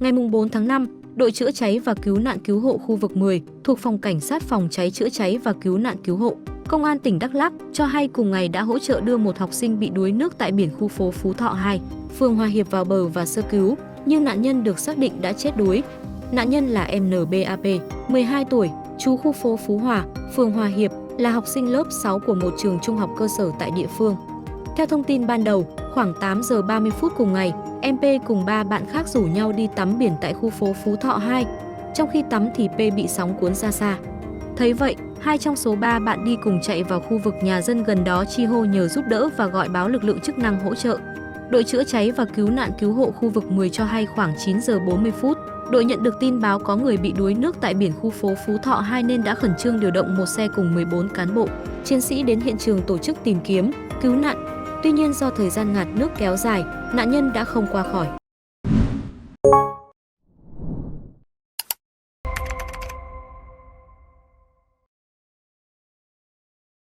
Ngày 4 tháng 5, đội chữa cháy và cứu nạn cứu hộ khu vực 10 thuộc Phòng Cảnh sát Phòng cháy chữa cháy và cứu nạn cứu hộ, Công an tỉnh Đắk Lắk cho hay cùng ngày đã hỗ trợ đưa một học sinh bị đuối nước tại biển khu phố Phú Thọ 2, phường Hòa Hiệp vào bờ và sơ cứu, nhưng nạn nhân được xác định đã chết đuối. Nạn nhân là em NBAP, 12 tuổi, trú khu phố Phú Hòa, phường Hòa Hiệp, là học sinh lớp 6 của một trường trung học cơ sở tại địa phương. Theo thông tin ban đầu, khoảng 8 giờ 30 phút cùng ngày, em P cùng 3 bạn khác rủ nhau đi tắm biển tại khu phố Phú Thọ 2. Trong khi tắm thì P bị sóng cuốn ra xa. Thấy vậy, 2 trong số 3 bạn đi cùng chạy vào khu vực nhà dân gần đó chi hô nhờ giúp đỡ và gọi báo lực lượng chức năng hỗ trợ. Đội chữa cháy và cứu nạn cứu hộ khu vực 10 cho hay khoảng 9 giờ 40 phút, đội nhận được tin báo có người bị đuối nước tại biển khu phố Phú Thọ 2 nên đã khẩn trương điều động một xe cùng 14 cán bộ, chiến sĩ đến hiện trường tổ chức tìm kiếm, cứu nạn. Tuy nhiên do thời gian ngạt nước kéo dài, nạn nhân đã không qua khỏi.